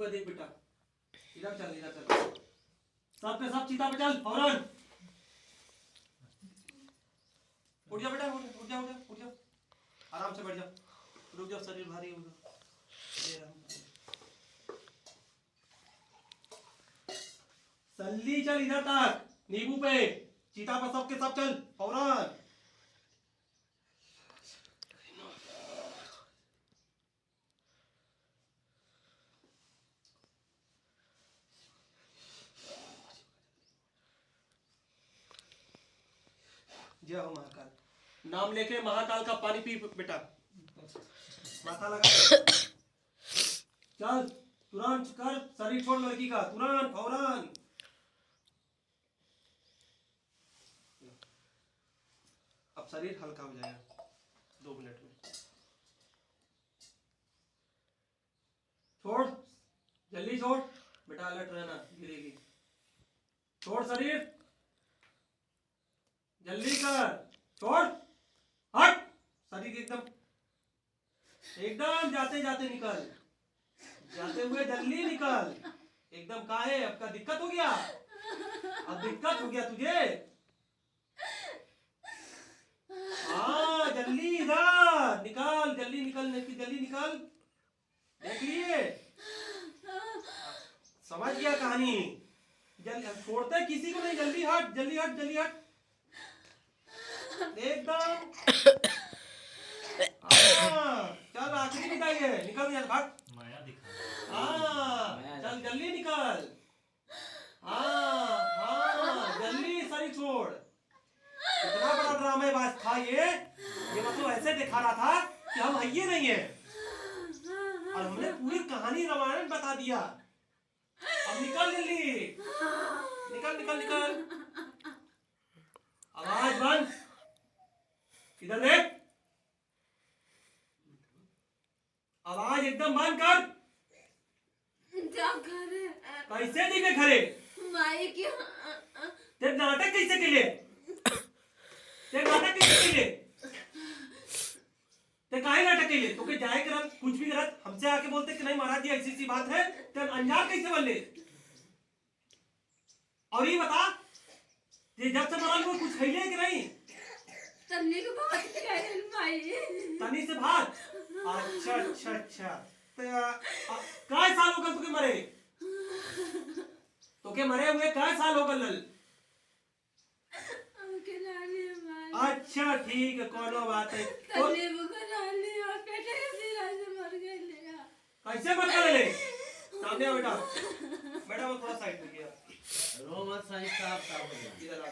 पे देख बेटा, इधर चल, इधर चल, सब पे सब चीता पे चल फौरन। उठ जा बेटा, उठ जा, उठ जा, उठ जा, आराम से बैठ जा, रुक जा, शरीर भारी होगा। सल्ली चल इधर तक, नींबू पे, चीता पर सब के सब चल फौरन। जय हो महाकाल, नाम लेके महाकाल का पानी पी बेटा, माथा लगा चल, तुरंत कर, शरीर छोड़ लड़की का, तुरंत फौरन। अब शरीर हल्का हो जाएगा 2 मिनट में। छोड़, जल्दी छोड़ बेटा, अलर्ट रहना, गिरेगी। छोड़ शरीर, जल्दी कर, छोड़, हट, शरीर एकदम एकदम जाते जाते निकल, जाते हुए जल्दी निकल एकदम। काहे अब का दिक्कत हो गया, अब दिक्कत हो गया तुझे? हाँ जल्दी इधर निकल, जल्दी निकल, जल्दी निकल, देख लिए, समझ गया कहानी। जल्दी छोड़ते किसी को नहीं, जल्दी हट, जल्दी हट, जल्दी हट एकदम। चल आखिरी विदाई है, निकल यार, भाग। माया दिखा, हाँ चल जल्दी निकल, हाँ जल्दी शरीर छोड़। इतना बड़ा ड्रामेबाज था ये मतलब ऐसे दिखा रहा था कि हम हइये नहीं है, और हमने पूरी कहानी रामायण बता दिया। अब निकल जल्दी, निकल निकल निकल, आवाज बंद, इधर देख, आवाज एकदम बंद कर। कैसे दिखे घरे? माई की ते नाटक कैसे के लिए? ते नाटक कैसे के लिए? ते काहे नाटक के लिए? तो के जाए करत कुछ भी करत हमसे आके बोलते कि नहीं महाराज जी ऐसी सी बात है, ते अनजान कैसे बन ले? और ये बता, ये जब से मरल को कुछ खइले कि नहीं? तन्नी को भात खिलाए माई। तनी से भात? अच्छा अच्छा अच्छा, काय साल हो गए तुके मरे? तुके मरे हुए काय साल हो गए? अच्छा ठीक है, कोनो बात है। तन्नी बुखार आली और पेट के पीड़ा से मर गए ले। कैसे मर गए ले? सामने आओ बेटा, बेटा वो थोड़ा साइड में किया, रो मत साइड साफ हो गया, इधर आ।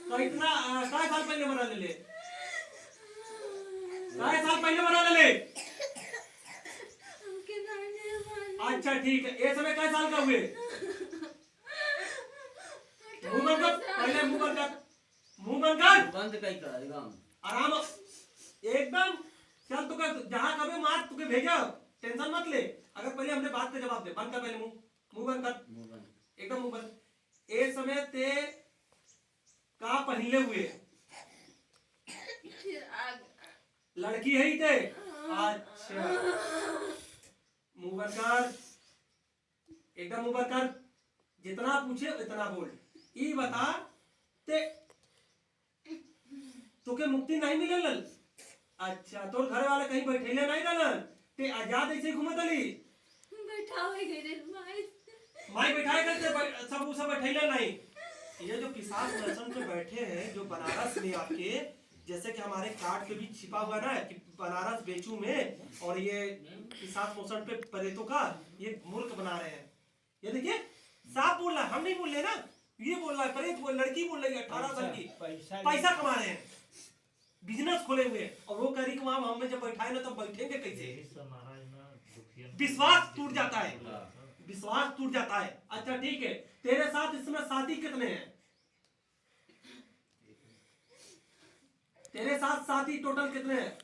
तो इतना काय साल पहले मरा ले? काय साल पहले मरा ले? अच्छा ठीक है, ये समय काय साल का हुए? मुंह बंद कर, पहले मुंह बंद कर, मुंह बंद कर, बंद कई कर एकदम आराम एकदम। चल तुके जहां कभी मार तुके भेजा, टेंशन मत ले। अगर पहले हमने बात का जवाब दे, बंद कर पहले मुंह, मुंह बंद कर, मुंह बंद, एकदम मुंह बंद। ए समय ते का पहले हुए? लड़की है ही थे? अच्छा मुंह बंद कर, एकदम मुंह बंद कर, जितना पूछे उतना बोल। ई बता ते तुके मुक्ति नहीं मिलल? अच्छा तोर घर वाले कहीं बैठेले नहीं रहलन? ते आजाद ऐसे घूमत अली? बैठावे गए माई, माई बैठाए करते सब बैठेले नहीं। ये जो पिशाच दर्शन पे बैठे हैं जो बनारस में आपके, जैसे कि हमारे कार्ड के बीच छिपा हुआ ना कि बनारस बेचू में, और ये पिशाच मोशन पे प्रेतों का ये मुल्क बना रहे हैं। ये देखिए साफ बोल रहा है, हम नहीं बोल रहे ना, ये बोल रहा है, प्रेत बोल, लड़की बोल रही है 18 साल की, पैसा कमा रहे हैं, बिजनेस खोले हुए, और वो कह रही कि वहां हमें जब बैठाए ना तब बैठेंगे कैसे? विश्वास टूट जाता है, विश्वास टूट जाता है। अच्छा ठीक है, तेरे साथ इसमें साथी कितने हैं? तेरे साथ साथी टोटल कितने हैं?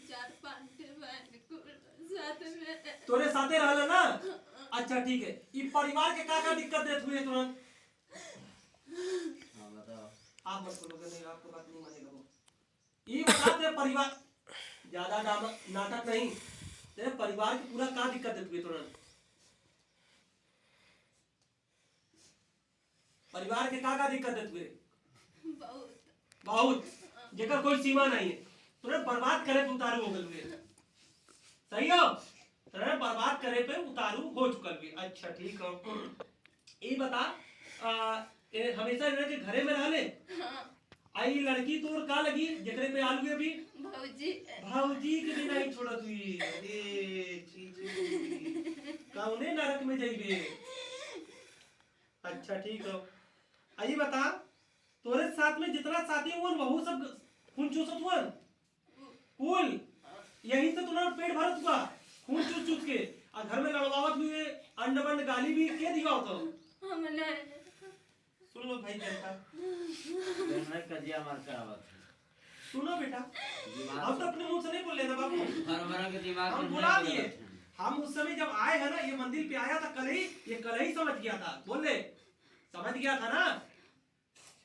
4-5 साथ में तोरे साथे रहले ना? अच्छा ठीक है, ई परिवार के का दिक्कत देत हुए तुरंत? हां बताओ, आप मत बोलोगे, नहीं आपको बात नहीं मानेगा वो। ई बताते परिवार, ज्यादा नाटक नहीं, तेरे परिवार की पूरा का दिक्कत है तुझे तुरंत परिवार के का दिक्कत है तुझे बहुत बहुत जेकर कोई सीमा नहीं है तुरंत बर्बाद करे पे उतारू हो गए सही हो तुरंत बर्बाद करे पे उतारू हो चुकल भी अच्छा ठीक हो ये बता हमेशा इन्हें के घरे में रहले आई लड़की तोर का लगी जेकरे पे आलू है अभी भौजी भाऊजी के भी नहीं छोड़ा तू अरे चीजू कौने नरक में जाइबे अच्छा ठीक हो आई बता तोरे साथ में जितना साथी हुआ वहू सब खून चूसत हुआ कुल यही से तुम्हारा पेट भरत हुआ खून चूस चूस के और घर में लड़वावत हुए अंड बंड गाली भी के दिया तो हम नहीं सुन लो भाई जनता मैं कजिया मार करावत सुनो बेटा दिमाग हम तो अपने मुंह से नहीं बोल लेना बाबू हर के दिमाग हम में बुला नहीं दिए बदलत है। हम उस समय जब आए हैं ना ये मंदिर पे आया था कल ही समझ गया था बोल ले समझ गया था ना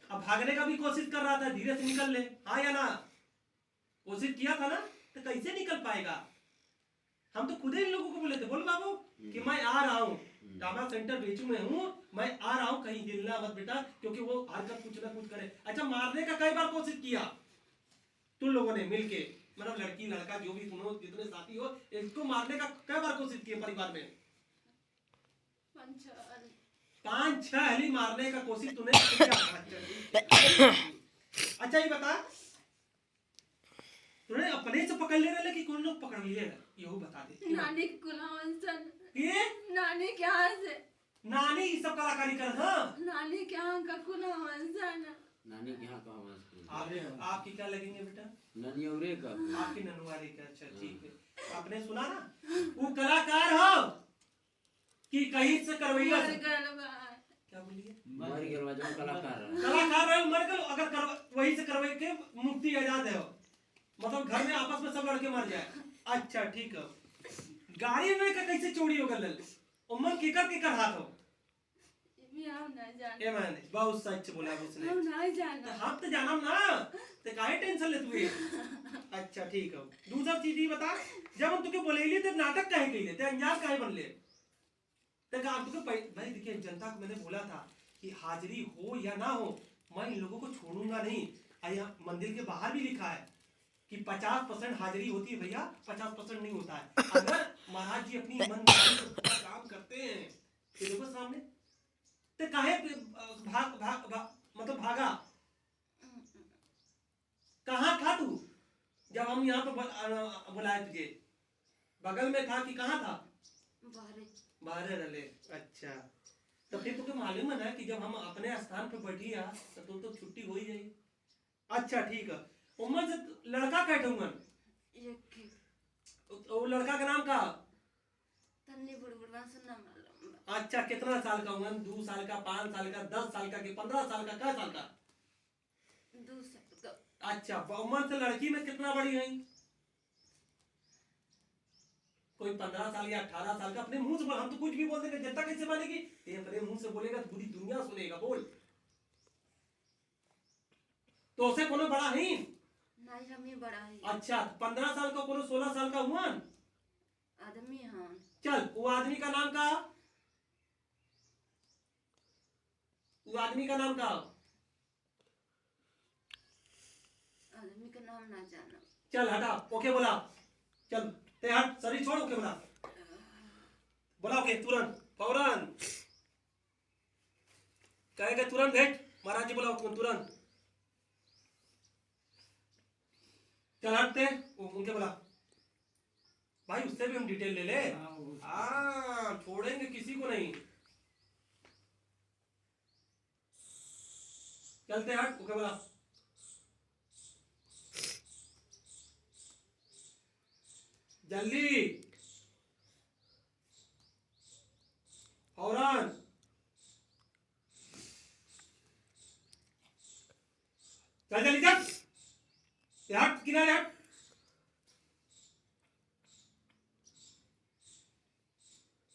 अब भागने का भी कोशिश कर रहा था धीरे से निकल ले हाँ या ना कोशिश किया था ना तो कैसे निकल पाएगा हम तो खुद ही इन लोगों को बोले थे बोल बाबू कि मैं आ रहा हूँ ड्रामा सेंटर बेचू में हूँ मैं आ रहा हूँ कहीं हिलना मत बेटा क्योंकि वो हरकत कुछ ना कुछ करे अच्छा मारने का कई बार कोशिश किया तुम लोगों ने मिलके मतलब लड़की लड़का जो भी तुम जितने साथी हो इसको मारने का कई बार कोशिश किया परिवार में 5-6 हली मारने का कोशिश तूने किया अच्छा ये बता तूने अपने से पकड़ ले रहे कि कौन लोग पकड़ लिए ये बता दे नानी के कुलावन ये नानी के यहाँ से नानी ये सब कलाकारी कर हाँ नानी के यहाँ का कुलावन नानी के यहाँ कहाँ मस्त आपकी क्या लगेंगे बेटा नानी औरे का आपकी ननवारी का अच्छा ठीक है आपने सुना ना वो कलाकार हो कि कहीं से करवैया से क्या बोलिए मर गया जो कलाकार है कलाकार है मर गए अगर वही से करवाई के मुक्ति आजाद है मतलब घर में आपस में सब लड़के मर जाए अच्छा ठीक है गाड़ी में का कैसे चोरी हो गल उम्र केकर हाथ हो ए मैंने बहुत सच बोला उसने हम नहीं जाना हम तो जानम ना ते काहे टेंशन ले तू अच्छा ठीक है दूसरा चीज ये बता जब हम तुके बोलेली ते नाटक काहे कइले ते अंजाम काहे बनले ते का तुके भाई देखिए जनता को मैंने बोला था कि हाजिरी हो या ना हो मैं इन लोगों को छोड़ूंगा नहीं यहाँ मंदिर के बाहर भी लिखा है कि 50% हाजिरी होती है भैया 50% नहीं होता है अगर महाराज जी अपनी ईमानदारी से काम करते हैं तो देखो सामने ते काहे मतलब भागा कहाँ था तू जब हम यहाँ पे बुलाए तुझे बगल में था कि कहाँ था बाहर रहे अच्छा तो फिर तुझे मालूम है ना कि जब हम अपने स्थान पे बैठिया तो तुम तो छुट्टी हो ही जाएगी अच्छा ठीक है उम्र से लड़का कैठे उम्र वो लड़का का नाम का अच्छा कितना साल का उम्र 2 साल का 5 साल का 10 साल का कि 15 साल का क्या साल का 2 साल का अच्छा उम्र से लड़की में कितना बड़ी है कोई 15 साल या 18 साल का अपने मुंह से बोल हम तो कुछ भी बोल देंगे जनता कैसे मानेगी ये अपने मुंह से बोलेगा तो पूरी दुनिया सुनेगा बोल तो उसे कोनो बड़ा है नहीं हम ही बड़ा है अच्छा 15 साल का कोनो 16 साल का हुआ आदमी हाँ चल वो आदमी का नाम का वो आदमी का नाम का आदमी का नाम ना जाना चल हटा ओके बोला चल ते हट सरी छोड़ ओके बोला बोला ओके तुरंत फौरन कहेगा तुरंत भेंट महाराज जी बोला तुरंत चल हटते उनके बोला भाई उससे भी हम डिटेल ले ले छोड़ेंगे किसी को नहीं चलते हट ओके बोला जल्दी फौरन चल जल्दी चल हट किनारे हट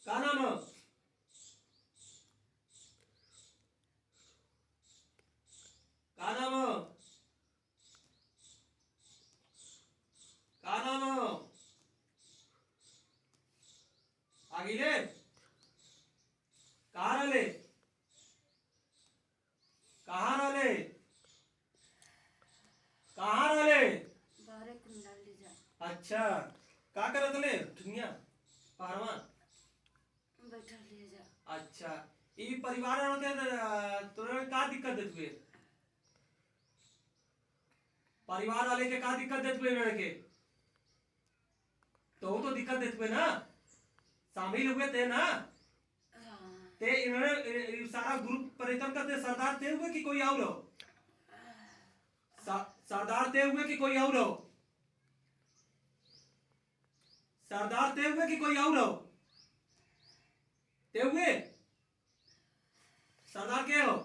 का नाम है का नाम है का नाम है आगे ले कहाँ रहले कहाँ रहले कहाँ रहले बाहरे कुंडा ले जा अच्छा का करत ले दुनिया पारवा बैठा ले जा। अच्छा ई परिवार के तोरे का दिक्कत देत हुए परिवार वाले के का दिक्कत देत हुए मेरे के तो दिक्कत देत हुए ना शामिल हुए थे ना ते इन्होंने सारा ग्रुप परिवर्तन करते सरदार थे हुए कि कोई और हो सरदार थे हुए कि कोई और हो सरदार थे हुए कि कोई और हो ते हुए सरदार के हो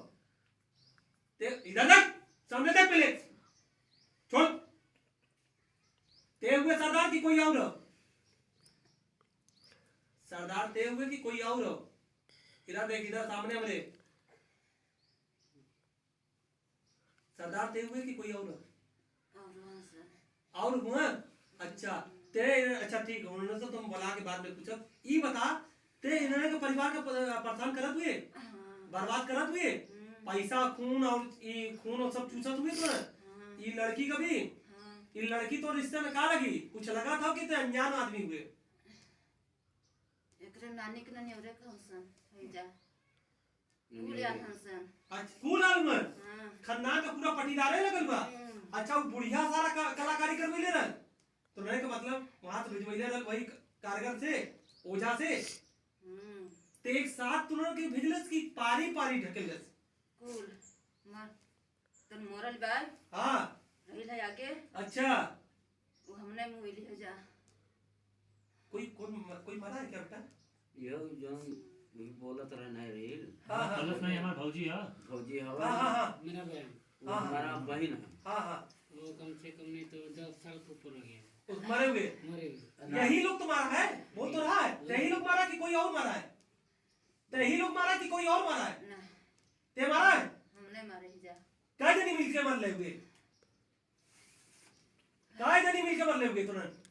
ते इधर देख सामने देख पहले छोड़ ते हुए सरदार की कोई और हो सरदार ते हुए कि कोई और हो इधर देख इधर सामने हमरे सरदार ते हुए कि कोई और हो और हुआ अच्छा तेरे अच्छा ठीक है उन्होंने तो तुम बुला के बाद में पूछो ये बता ते इन्होंने के परिवार का परेशान करत हुए बर्बाद करत हुए पैसा खून और सब चूसत हुए तो ये लड़की का भी ये लड़की तो रिश्ते में का लगी कुछ लगा था कि ते अनजान आदमी हुए एकरे नानी के नानी औरे खंसन है जा कुलिया खंसन अच्छा कूल आलमन खानदान का पूरा पटीदार है लगल बा अच्छा वो बुढ़िया सारा कलाकारी करवे ले रहा तो नहीं का मतलब वहां तो भिजवैले रहा वही कारीगर से ओझा से ते एक साथ तुरंत के भिजलस की पारी पारी ढकेलस कुल मर तन मोरल बाल हां रहिल है आगे अच्छा वो हमने मुइली है जा कोई मरा है क्या बेटा यो जो बोलत रहना है रेल हां कलश नहीं हमारा भौजी है फौजी हां हवा हां हां मेरा बहन हमारा बहन है हां हां वो कम से कम नहीं तो 10 साल के ऊपर हो गया मरे हुए मरे यही लोग तुम्हारा है बोल तो रहा है यही लोग मारा कि कोई और मारा है यही लोग मारा कि कोई और मारा है ना ते मारा है हमने मारे ही जा काय जनी मिलके मर ले हुए काय जनी मिलके मर ले हुए तुरंत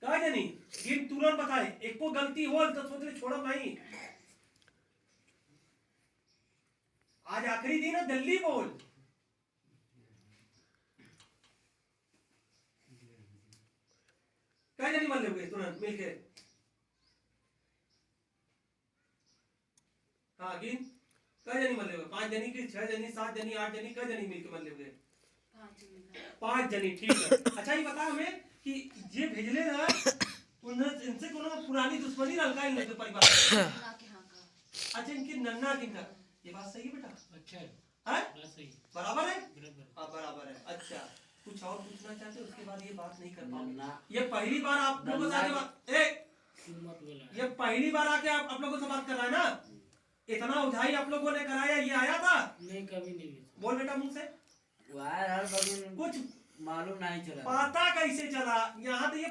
काय जनी गिन तुरंत बताए एक को गलती हो तो सोच ले छोड़ो नहीं आज आखिरी दिन है जल्दी बोल काय जनी मर ले हुए तुरंत मिलके हाँ गिन काय जनी मर ले हुए 5 जनी की 6 जनी 7 जनी 8 जनी काय जनी मिलके मर ले हुए 5 जनी ठीक है अच्छा ये बता हमें कि ये भेजले ना उन्हें इनसे कोनो पुरानी दुश्मनी रंगा इन लोग के परिवार ना के हां का अच्छा इनकी नन्ना किनका ये बात सही है बेटा अच्छा है बात सही बराबर है बराबर हाँ बराबर है अच्छा कुछ और पूछना चाहते हो उसके बाद ये बात नहीं कर पाओगे नन्ना ये पहली बार आप लोगों से आके बात मत बोला ये पहली बार आके आप लोगों से बात कर रहा है ना इतना उधाई आप लोगों ने कराया ये आया था नहीं कभी नहीं बोल बेटा मुंह से वायर हर बगल कुछ मालूम नहीं चला पता कैसे चला यहाँ तो ये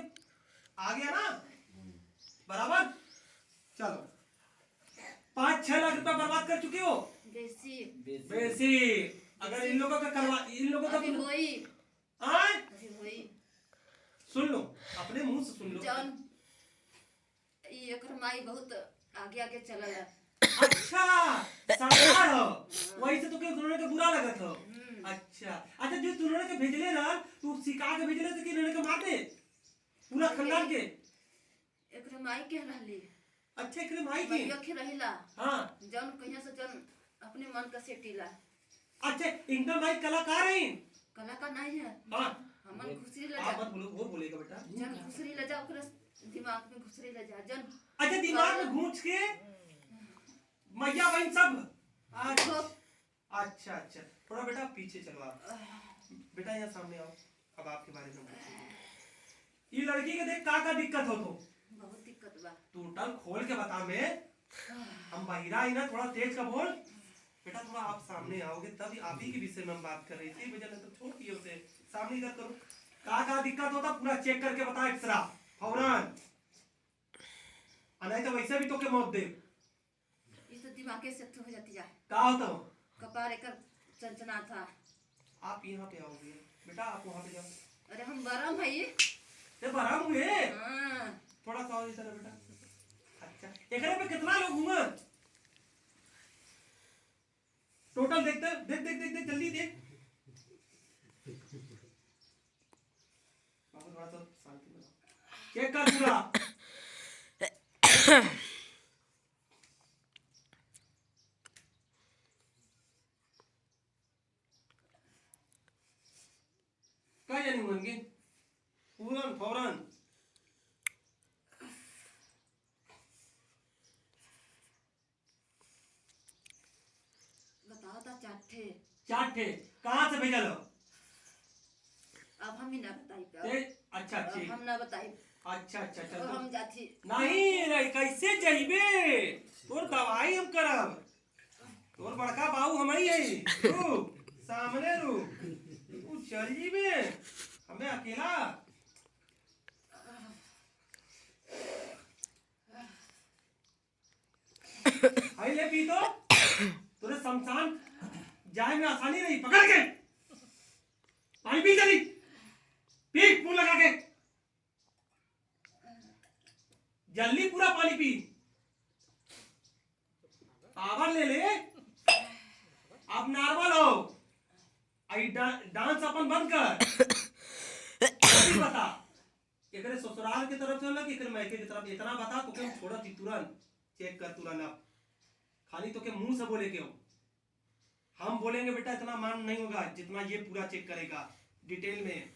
आ गया ना बराबर चलो 5-6 लाख रुपया बर्बाद कर चुके हो देसी वैसे अगर इन लोगों का करवा इन लोगों का अभी होई आए अभी होई सुन लो अपने मुंह से सुन लो जौन ई एकर माई बहुत आगे आगे चलल है अच्छा सरकार हो वही से तो के उन्होंने के बुरा लगत हो अच्छा अच्छा जो उन्होंने के भेजले ना तू सिखा के भेजले से कि उन्होंने के मार दे पूरा खानदान के एकर माई के रहली अच्छा एकरे माई की भैया के रहिला हां जौन कहिया से जौन अपने मन का सेटीला अच्छा इनका माई कलाकार है कला का नहीं है हां हमन खुसरी ले आप जा मत बोलो वो बोलेगा बेटा जन खुसरी ले जा ओकरा दिमाग में खुसरी ले जा जन अच्छा दिमाग में घूंच के मैया बहन सब अच्छा अच्छा अच्छा थोड़ा बेटा पीछे चलो आप बेटा यहाँ सामने आओ अब आपके बारे में पूछिए ये लड़की के देख का दिक्कत हो तो बहुत दिक्कत बा टोटल खोल के बता मैं हम बहिरा ही ना थोड़ा तेज का बोल बेटा थोड़ा आप सामने आओगे तब आप ही के विषय में हम बात कर रहे थे वजह तो छोड़ दिए उसे सामने इधर करो का दिक्कत होता पूरा चेक करके बता एक्सरा फौरन नहीं तो वैसे भी तो के मौत दे इस तो दिमाग से हो जाती जा का होता हो कपार एकर चंचना था आप यहाँ पे आओगे बेटा आप वहाँ पे जाओ अरे हम बरम है ये ते बराम हुए आओ इधर बेटा। अच्छा एकरे पे कितना लोग हुआ टोटल? देखते देख देख देख देख जल्दी देख। बाबू थोड़ा सा शांति में चेक कर पूरा। क्या जानी होंगे पूरन फौरन? बताओ तो चाटे। चार ठे कहाँ से भेजल हो? अब हम ही ना बताई पे। अच्छा अब ठीक। हम ना बताई। अच्छा अच्छा चल अब हम जाती। नहीं रे कैसे जइबे? तोर दवाई हम करब। तोर बड़का बाबू हम ही है। रू सामने रू तू चल जीबे हमें अकेला। हाय ले पी तो तोरे शमशान जाए में आसानी नहीं। पकड़ के पानी पी जल्दी पी मुंह लगा के जल्दी पूरा पानी पी। पावर ले ले अब नॉर्मल हो। आई डांस अपन बंद कर। जल्दी बता एकरे ससुराल की तरफ से होला कि एकरे मायके की तरफ? इतना बता तो के छोड़ा थी तुरंत। चेक कर तुरंत। अब खाली तो के मुंह से बोले के हो। हम बोलेंगे बेटा इतना मान नहीं होगा जितना ये पूरा चेक करेगा डिटेल में।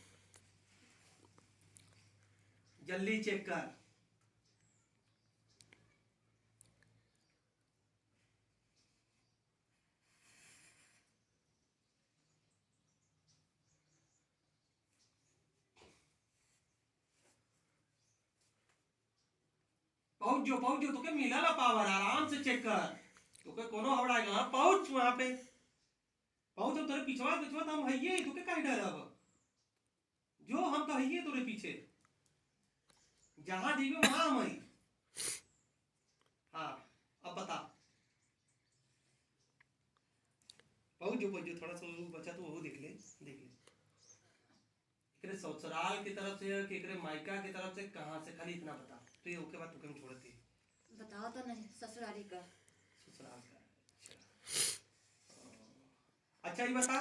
जल्दी चेक कर। पहुंच जो तो के मिला ला पावर। आराम से चेक कर तो के कोनो हवड़ाएगा। हाँ पहुंच वहां पे पहुंच। तेरे पिछवा पिछवा तो हम हइये तो के काहे डर? अब जो हम तो हइये तोरे पीछे जहां जीवे वहां हम हई। हाँ अब बता। पहुंच जो थोड़ा सा बचा तो वो देख ले देख ले। एकरे ससुराल की तरफ से कि एकरे मायका की तरफ से कहां से? खाली इतना बता तो ये ओके बात तुम छोड़ती। बताओ तो नहीं ससुराली का। ससुराल का अच्छा ये बता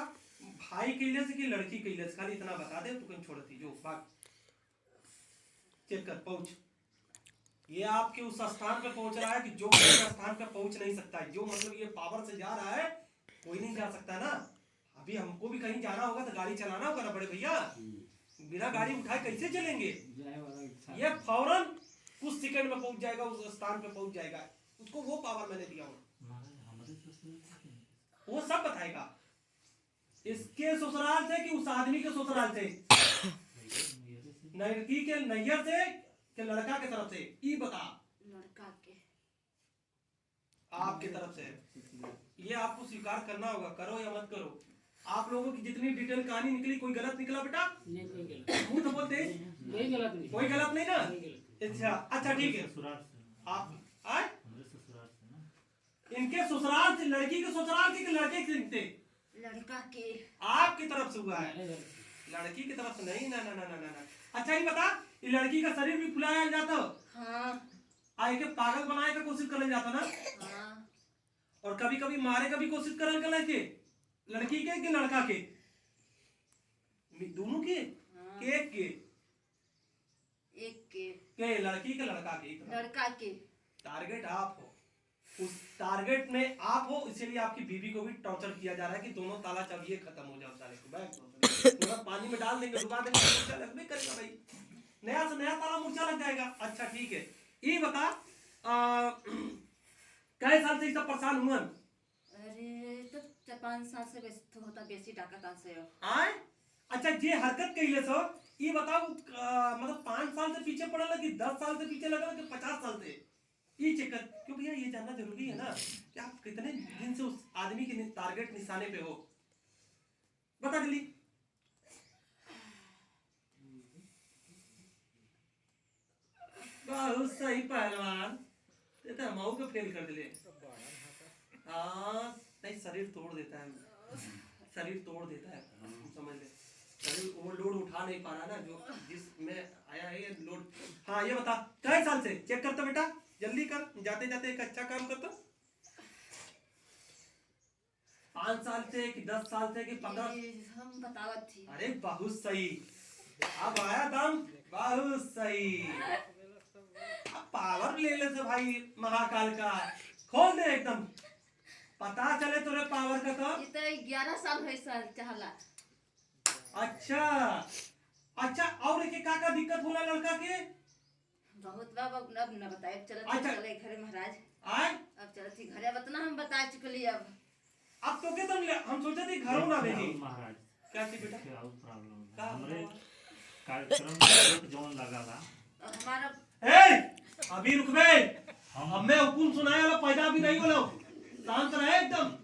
भाई कैले से कि लड़की कैले से? खाली इतना बता दे तू कहीं छोड़ती जो बात। चेक कर पहुंच। ये आपके उस स्थान पे पहुंच रहा है कि जो उस स्थान पे पहुंच नहीं सकता है। जो मतलब ये पावर से जा रहा है कोई नहीं जा सकता ना। अभी हमको भी कहीं जाना होगा तो गाड़ी चलाना होगा ना बड़े भैया। बिना गाड़ी उठाए कैसे चलेंगे? ये फौरन कुछ सेकंड में पहुंच जाएगा उस स्थान पे पहुंच जाएगा। उसको वो पावर मैंने दिया हूँ वो सब बताएगा। इसके ससुराल से कि उस आदमी के ससुराल से? लड़की के नैयर से कि लड़का के तरफ से? ये बता। लड़का के आपके तरफ से। ये आपको स्वीकार करना होगा करो या मत करो। आप लोगों की जितनी डिटेल कहानी निकली कोई गलत निकला बेटा? नहीं कोई गलत मुंह तो बोलते कोई गलत नहीं। कोई गलत नहीं ना? कोई गलत अच्छा अच्छा ठीक है। ससुराल से आप आए हमारे ससुराल से ना। इनके ससुराल से लड़की के ससुराल के कि लड़के के थे? लड़का के आपकी तरफ से हुआ है नहीं गलत। लड़की की तरफ से नहीं। ना ना ना ना ना ना। अच्छा ये बता ये लड़की का शरीर भी फुलाया जाता हो? हाँ आए के पागल बनाए का कोशिश करने जाता ना? हाँ और कभी कभी मारे का भी कोशिश करने के लड़की के कि लड़का के? दोनों के? हाँ। के एक के लड़की के लड़का के? लड़का के। टारगेट आप हो। उस टारगेट में आप हो इसीलिए आपकी बीवी को भी टॉर्चर किया जा रहा है कि दोनों ताला चाहिए खत्म हो जाओ साले को। बैग पूरा पानी में डाल देंगे डुबा देंगे मूर्छा लगने करेगा भाई। नया से नया ताला मूर्छा लग जाएगा। अच्छा ठीक है ये बता कई साल से ये सब परेशान हुआ? अरे तो 4-5 साल से बेसी होता बेसी टाका कहाँ से हो? आए अच्छा ये हरकत कइले सो ये बताओ मतलब 5 साल से पीछे पड़ल कि 10 साल से पीछे लगल कि 50 साल से? ये चेक कर क्यों भैया ये जानना जरूरी है ना कि आप कितने दिन से उस आदमी के टारगेट निशाने पे हो। बता जल्दी। बहुत सही पहलवान ये तो हम को फेल कर दिले। हाँ नहीं शरीर तोड़ देता है शरीर तोड़ देता है समझ ले। शरीर वो लोड उठा नहीं पा रहा ना जो जिसमें आया है ये लोड। हाँ ये बता कई साल से चेक करता बेटा, जल्दी कर, जाते जाते एक अच्छा काम करता। 5 साल से कि 10 साल से कि 15? हम बतावत थी। अरे बहुत सही, अब आया दम, बहुत सही। अब पावर ले ले से भाई महाकाल का, खोल दे एकदम, पता चले तोरे पावर का तो। ये तो 11 साल है सर चाहला। अच्छा अच्छा, और के का दिक्कत होला लड़का के? बहुत बाबा अब न बताए, चलत अच्छा। चले घरे महाराज, आए अब चलत घरे अब इतना हम बता चुकली। अब तो के तुम हम सोचे थे घरों ना भेजी। महाराज क्या थी बेटा? क्या प्रॉब्लम का है हमरे कार्यक्रम में जोन लगा था अब हमारा ए अभी रुक बे, हम अब मैं हुकुम सुनाए वाला पैदा भी नहीं बोलो, शांत रहे एकदम।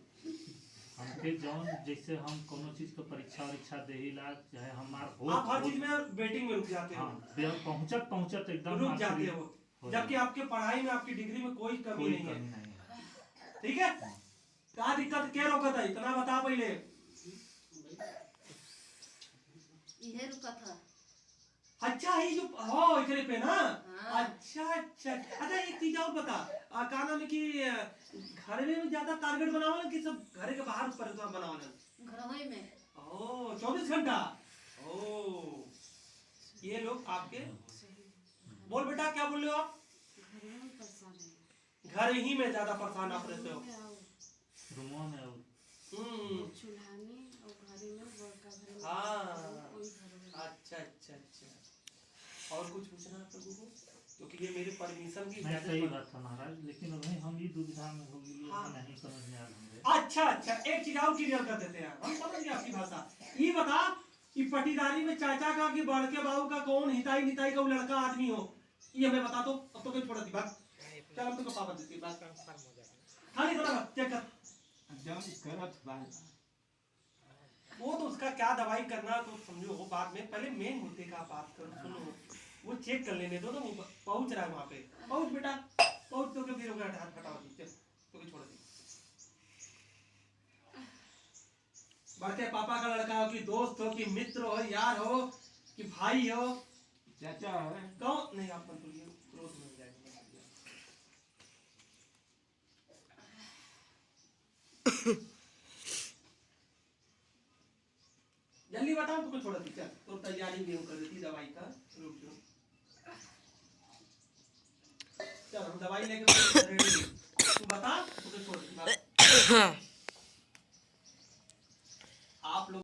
हमके जोन जैसे हम कोनो चीज का परीक्षा वरीक्षा देहिला चाहे हमार हो आप हर चीज में वेटिंग में रुक जाते हो, हाँ पहुंचत पहुंचत एकदम रुक जाते आखिरी हो, हो जबकि आपके पढ़ाई में आपकी डिग्री में कोई कमी कोई नहीं है। कमी नहीं है। ठीक है, क्या दिक्कत क्या रोका था, इतना बता पहले। इहे रुका था। अच्छा ये जो हो इतने पे ना, हाँ। अच्छा अच्छा अच्छा, एक चीज और बता, का नाम है कि घर में ज्यादा टारगेट बनावल कि सब घर के बाहर पर बनावल? घरवे में। ओ 24 घंटा। ओ ये लोग आपके, बोल बेटा क्या बोल रहे हो आप? घर ही में ज्यादा परेशान आप रहते हो। रूमों में और हाँ अच्छा अच्छा अच्छा, और कुछ पूछना आप लोगों को? क्योंकि ये मेरे परमिशन की नहीं इजाजत सही पर- बात था महाराज, लेकिन अभी हम ये दुविधा में हो गई हाँ। नहीं समझ में आ रहा है। अच्छा अच्छा, एक चीज और क्लियर कर देते हैं, हम समझ गए आपकी भाषा। ये बता कि पटीदारी में चाचा का कि बड़के बाबू का कौन हिताई निताई का वो लड़का आदमी हो, ये हमें बता दो। अब तो कोई छोड़ दी बात, चल अब तो पापा देती बात खाली थोड़ा चेक कर। वो तो उसका क्या दवाई करना तो समझो वो बाद में, पहले मेन मुद्दे का बात करो। सुनो वो चेक कर लेने दो ना, वो पहुंच रहा है वहां पे। पहुंच बेटा पहुंच, तो फिर होगा हाथ हटाओ दी, चल तो भी छोड़ दी। बड़के पापा का लड़का हो कि दोस्त हो कि मित्र हो, यार हो कि भाई हो, चाचा है कौन नहीं, आप मत बोलिए, क्रोध में हो जाएगा। जल्दी बताओ तो छोड़ दी, चल तो तैयारी भी कर देती दवाई का। रुक जाओ, चल हम दवाई लेके रेडी, तू बता तो छोड़ दी बात। आप लोग